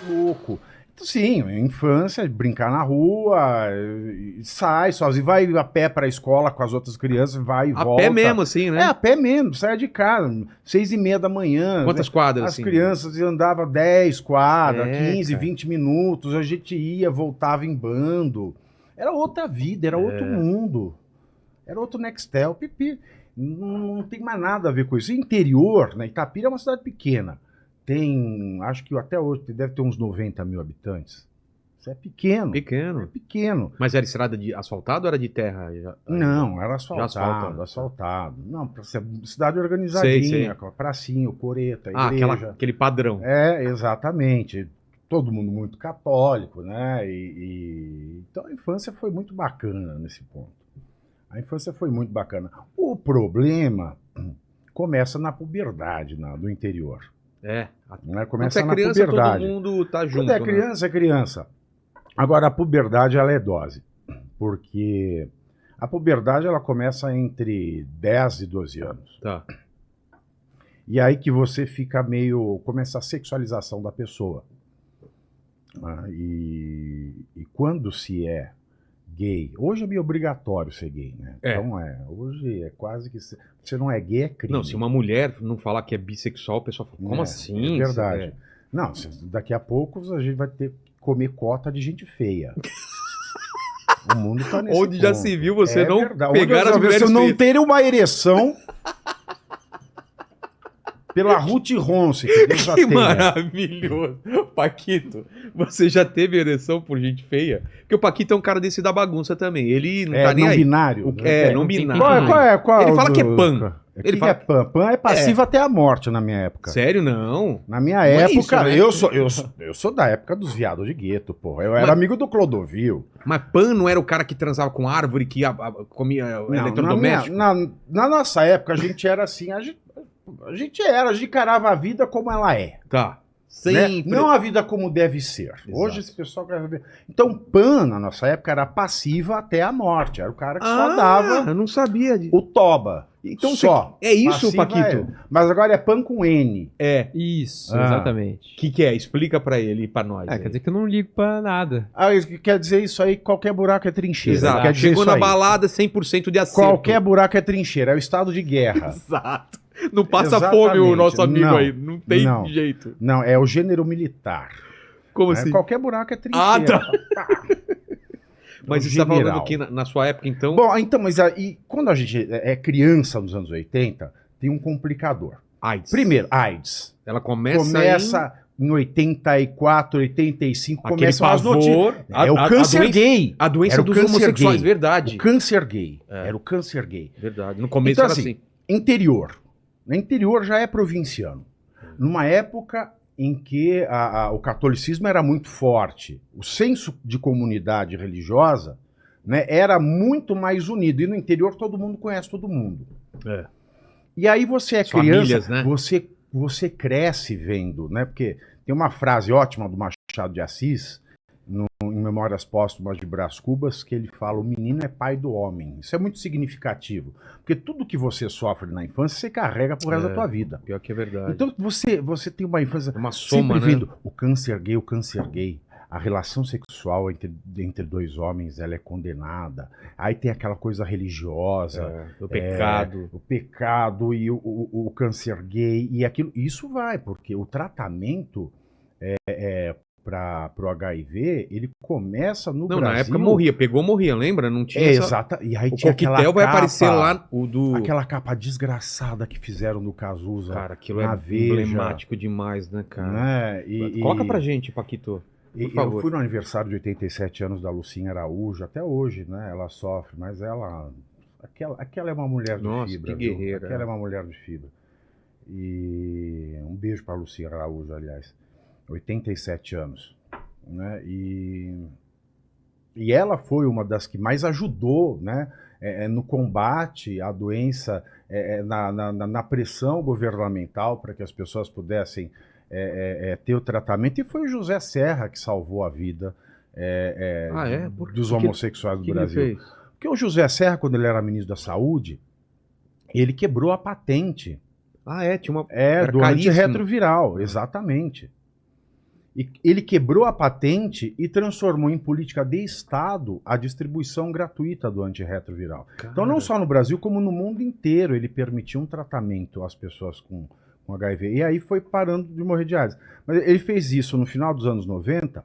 louco. Então, sim, infância, brincar na rua, sai sozinho, vai a pé pra escola com as outras crianças, vai e A volta. pé mesmo, assim, né? A pé mesmo, saia de casa, 6h30 da manhã. Quantas quadras, As assim? crianças andavam 10 quadras, 15, cara. 20 minutos, a gente ia, voltava em bando. Era outra vida, era outro mundo. Era outro Nextel, pipi. Não tem mais nada a ver com isso. Interior, né? Itapira é uma cidade pequena. Tem, acho que até hoje deve ter uns 90 mil habitantes. Isso é pequeno. É Pequeno. pequeno. Mas era estrada de asfaltada ou era de terra? Não, era asfaltado. asfaltado. Não, pra ser cidade organizadinha, Sei. com a pracinha, o coreto, a Ah, igreja. aquele padrão. Exatamente. Todo mundo muito católico, né? Então a infância foi muito bacana nesse ponto. A infância foi muito bacana. O problema começa na puberdade, do interior. É. Né? Quando Começa é na criança, puberdade. todo mundo tá junto, Quando é criança, é criança. Agora, a puberdade, ela é dose. Porque a puberdade, ela começa entre 10 e 12 anos. Tá. E aí que você fica meio... Começa a sexualização da pessoa. E quando se é gay... Hoje é meio obrigatório ser gay, né? É. Então, hoje é quase que... Se você não é gay, é crime. Não, se uma mulher não falar que é bissexual, o pessoal fala, como assim? É verdade. Não, daqui a pouco a gente vai ter que comer cota de gente feia. O mundo tá nesse Onde já ponto. se viu você não verdade. pegar as mulheres Se eu não feias. ter uma ereção pela Ruth Ronce, que Deus já Que tenha. maravilhoso. Paquito, você já teve ereção por gente feia? Porque o Paquito é um cara desse da bagunça também. Ele não tá nem não aí. binário. Não binário. Qual Ele fala do- que é pan. Ele Ele fala fala- que é pan. Pan é passivo até a morte na minha época. Sério, não? Na minha é época, isso, né? eu sou da época dos viados de gueto, porra. Eu era Mas- amigo do Clodovil. Mas pan não era o cara que transava com árvore, que comia Não, eletrodoméstico? na nossa época, a gente era assim, a gente encarava a vida como ela é. Tá. Né? Sempre. Não a vida como deve ser. Hoje esse pessoal quer ver. Então, pan, na nossa época, era passiva até a morte. Era o cara que só dava eu não sabia disso. o toba. Então, só. é isso, Passiva Paquito? Mas agora é pan com N. É. Isso, Ah. exatamente. O que é? Explica pra ele e pra nós. aí. Quer dizer que eu não ligo pra nada. Quer dizer isso aí, qualquer buraco é trincheira. Exato. Quer dizer Chegou isso na aí. balada 100% de acerto. Qualquer buraco é trincheira. É o estado de guerra. Exato. Não passa Exatamente. fome o nosso amigo Não. aí. Não tem Não. jeito. Não, é o gênero militar. Como Né? assim? Qualquer buraco é trincheira. Mas O você está falando general. que na sua época, então... Bom, então, mas aí, quando a gente é criança nos anos 80, tem um complicador. AIDS. Primeiro, AIDS. Ela começa Em 84, 85, Aquele começam as pavor, notícias. É o a câncer doença- gay. a doença Era o dos câncer homossexuais, gay. verdade. O câncer gay. É. Era o câncer gay. Verdade. No começo Então, era assim, assim. interior. No interior já é provinciano. Numa época em que o catolicismo era muito forte, o senso de comunidade religiosa, né, era muito mais unido. E no interior todo mundo conhece todo mundo. É. E aí você é As criança, famílias, né? você cresce vendo, né? Porque tem uma frase ótima do Machado de Assis, em Memórias Póstumas de Brás Cubas, que ele fala: o menino é pai do homem. Isso é muito significativo, porque tudo que você sofre na infância, você carrega pro resto da tua vida. Pior que é verdade. Então você tem uma infância Uma soma, sempre né? vendo o câncer gay. A relação sexual entre dois homens, ela é condenada. Aí tem aquela coisa religiosa, O pecado. o pecado e o câncer gay e aquilo. Isso vai, porque o tratamento para o HIV, ele começa no Não, Brasil. na época morria. Pegou, morria, lembra? Não tinha Exata. E aí O tinha aquela coquetel vai capa, aparecer lá, o do... aquela capa desgraçada que fizeram no Cazuza. Cara, aquilo na é Veja, emblemático demais, né, cara? né? Coloca pra gente, Paquito. E Por favor. eu fui no aniversário de 87 anos da Lucinha Araújo, até hoje, né? Ela sofre, mas aquela é uma mulher de Nossa, fibra. que viu? guerreira. Aquela é uma mulher de fibra. E um beijo para Lucinha Araújo, aliás. 87 anos, né? E ela foi uma das que mais ajudou, né? No combate à doença, na pressão governamental para que as pessoas pudessem ter o tratamento, e foi o José Serra que salvou a vida dos homossexuais do que Brasil. ele fez? Porque o José Serra, quando ele era ministro da Saúde, ele quebrou a patente Tinha uma... era do caríssimo. antirretroviral, exatamente. E ele quebrou a patente e transformou em política de Estado a distribuição gratuita do antirretroviral. Então, não só no Brasil, como no mundo inteiro, ele permitiu um tratamento às pessoas com HIV. E aí foi parando de morrer de AIDS. Mas ele fez isso no final dos anos 90,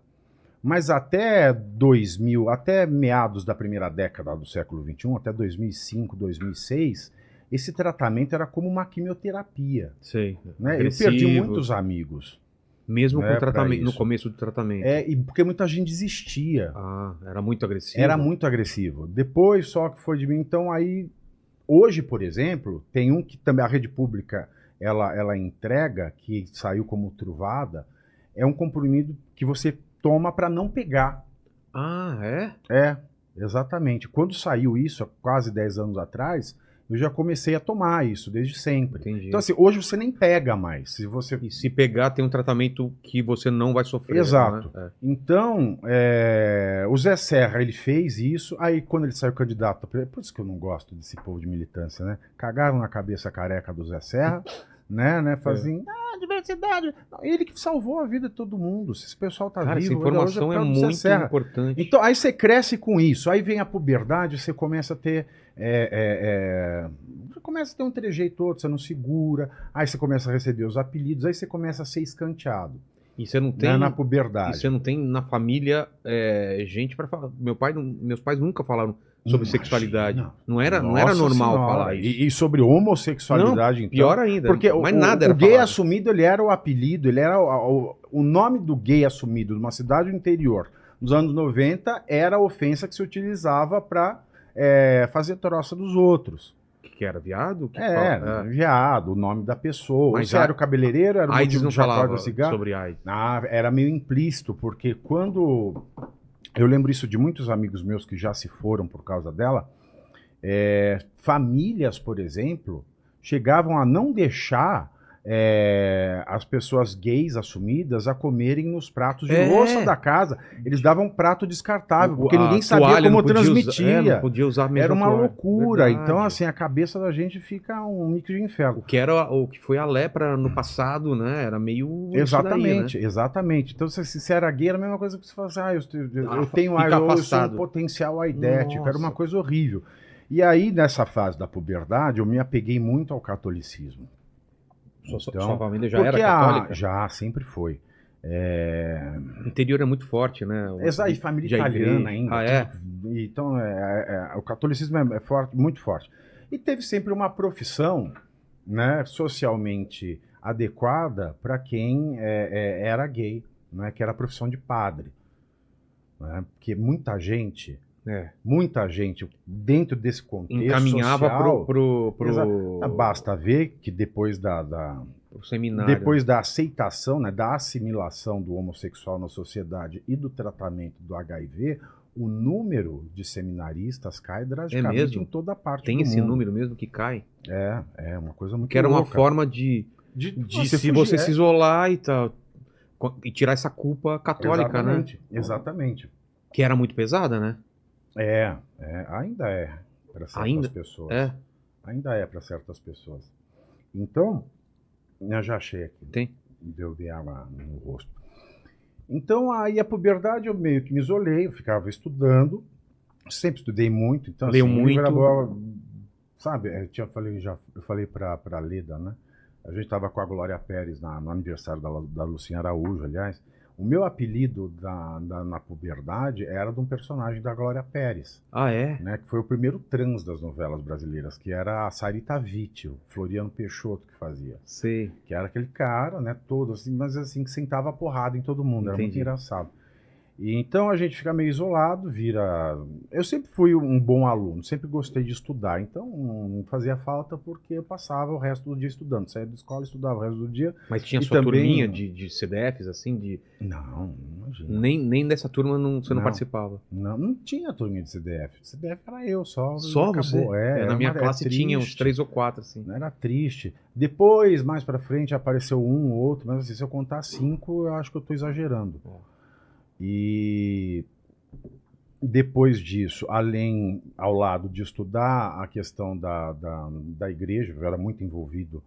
mas até 2000, até meados da primeira década do século XXI, até 2005, 2006, esse tratamento era como uma quimioterapia. Sei. Né? Eu Agressivo. perdi muitos amigos. Mesmo né, com o tratamento, pra no isso. começo do tratamento. E porque muita gente desistia. Ah, era muito agressivo. Era muito agressivo. Depois só que foi de mim. Então aí, hoje, por exemplo, tem um que também a rede pública ela entrega, que saiu como Truvada, é um comprimido que você toma para não pegar. Ah, é? É, exatamente. Quando saiu isso, há quase 10 anos atrás, eu já comecei a tomar isso, desde sempre. Entendi. Então assim, hoje você nem pega mais. Se você... E se pegar, tem um tratamento que você não vai sofrer. Exato. Né? Então, o Zé Serra, ele fez isso, aí quando ele saiu candidato, por isso que eu não gosto desse povo de militância, né? Cagaram na cabeça careca do Zé Serra, né? Fazem, diversidade. Não, ele que salvou a vida de todo mundo. Se esse pessoal tá Cara, vivo, essa informação hoje é por causa do Zé muito Serra. importante. Então, aí você cresce com isso, aí vem a puberdade, você começa a ter. Você começa a ter um trejeito outro, você não segura, aí você começa a receber os apelidos, aí você começa a ser escanteado. E você não tem. Né, na puberdade. E você não tem na família gente para falar. Meus pais nunca falaram sobre Imagina, sexualidade. Não era Nossa normal Senhora. falar isso. E sobre homossexualidade, Não, então. pior ainda. Porque mas nada era o gay falado. assumido, ele era o apelido, ele era o nome do gay assumido numa cidade do interior. Nos anos 90, era a ofensa que se utilizava para fazer troça dos outros. Que era viado? Que fala? Viado, o nome da pessoa. Mas Ou se era o cabeleireiro, era o AIDS motivo não de jacó falava da cigarra. sobre AIDS. Era meio implícito, porque quando... Eu lembro isso de muitos amigos meus que já se foram por causa dela. Famílias, por exemplo, chegavam a não deixar as pessoas gays assumidas a comerem nos pratos de louça da casa. Eles davam um prato descartável, porque ninguém sabia como transmitia. Não podia usar a mesma Era uma toalha. loucura. Verdade. Então, assim, a cabeça da gente fica um mix de inferno. O que foi a lepra no passado, né? Era meio. Exatamente, isso daí, né? exatamente. Então, se você era gay, era a mesma coisa que você fala assim, eu tenho Fica eu sou um afastado. potencial aidético, era uma Nossa. coisa horrível. E aí, nessa fase da puberdade, eu me apeguei muito ao catolicismo. Sua família já porque era católica? Já, sempre foi. O interior é muito forte, né? Essa família de italiana igreja. ainda. Ah, é? Então, o catolicismo é forte, muito forte. E teve sempre uma profissão, né, socialmente adequada para quem era gay, né, que era a profissão de padre. Né, porque muita gente dentro desse contexto Encaminhava social, pro basta ver que depois pro seminário. depois da aceitação, né, da assimilação do homossexual na sociedade e do tratamento do HIV, o número de seminaristas cai drasticamente mesmo? em toda parte Tem do esse mundo. número mesmo que cai? É uma coisa muito Que era uma louca. forma de se você se isolar e tal. E tirar essa culpa católica, exatamente, né? Exatamente. Que era muito pesada, né? Ainda é para certas Ainda? pessoas. É. Ainda é para certas pessoas. Então, eu já achei aqui. Tem. Deu de água no rosto. Então, aí a puberdade eu meio que me isolei, eu ficava estudando, sempre estudei muito. Então, Leu assim, o livro era muito. sabe, eu falei para Leda, né? A gente estava com a Glória Pérez no aniversário da Lucinha Araújo, aliás. O meu apelido na puberdade era de um personagem da Glória Pérez, Ah, é? né, que foi o primeiro trans das novelas brasileiras, que era a Sarita Witt, o Floriano Peixoto que fazia. Sei. Que era aquele cara, né, todo assim, mas assim, que sentava a porrada em todo mundo, era muito Entendi. engraçado. E então a gente fica meio isolado, Eu sempre fui um bom aluno, sempre gostei de estudar, então não fazia falta porque eu passava o resto do dia estudando. Saía da escola, estudava o resto do dia. Mas tinha E sua também- turminha de CDFs, assim, Não, imagina. Nem dessa turma você não Não. participava. Não tinha turminha de CDF. CDF era eu só. Só acabou. você? Era Na minha era classe tinha uns triste. 3 ou 4, assim. Era triste. Depois, mais pra frente, apareceu um ou outro, mas assim, se eu contar 5, eu acho que eu tô exagerando. E depois disso, ao lado de estudar a questão da igreja, eu era muito envolvido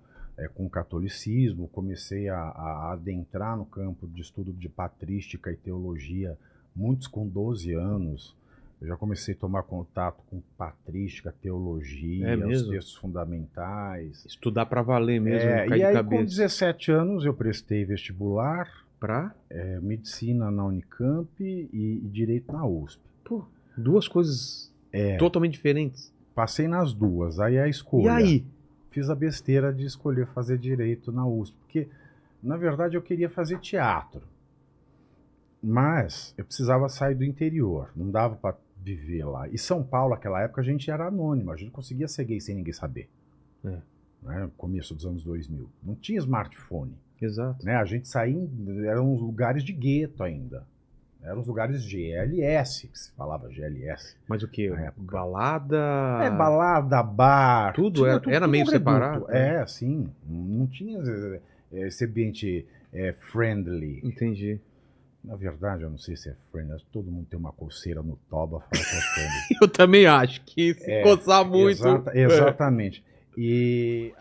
com o catolicismo, comecei a adentrar no campo de estudo de patrística e teologia, muitos com 12 anos. Eu já comecei a tomar contato com patrística, teologia, os mesmo? textos fundamentais. Estudar pra valer mesmo, cair E de aí, cabeça. com 17 anos, eu prestei vestibular, Pra? medicina na Unicamp e direito na USP. Pô, duas coisas totalmente diferentes. Passei nas duas, aí a escolha. E aí? Fiz a besteira de escolher fazer direito na USP, porque, na verdade, eu queria fazer teatro. Mas eu precisava sair do interior, não dava para viver lá. E São Paulo, naquela época, a gente era anônimo, a gente conseguia ser gay sem ninguém saber. Né? Começo dos anos 2000. Não tinha smartphone. Exato. Né? A gente saía, eram lugares de gueto ainda. Eram os lugares GLS, que se falava GLS. Mas o que? Na época. Balada? Balada, bar. Tudo tinha era meio reduto. separado? Sim. Não tinha esse ambiente friendly. Entendi. Na verdade, eu não sei se é friendly. Acho que todo mundo tem uma coceira no toba, fala que é friendly. Eu também acho que se coçar muito... Exatamente. E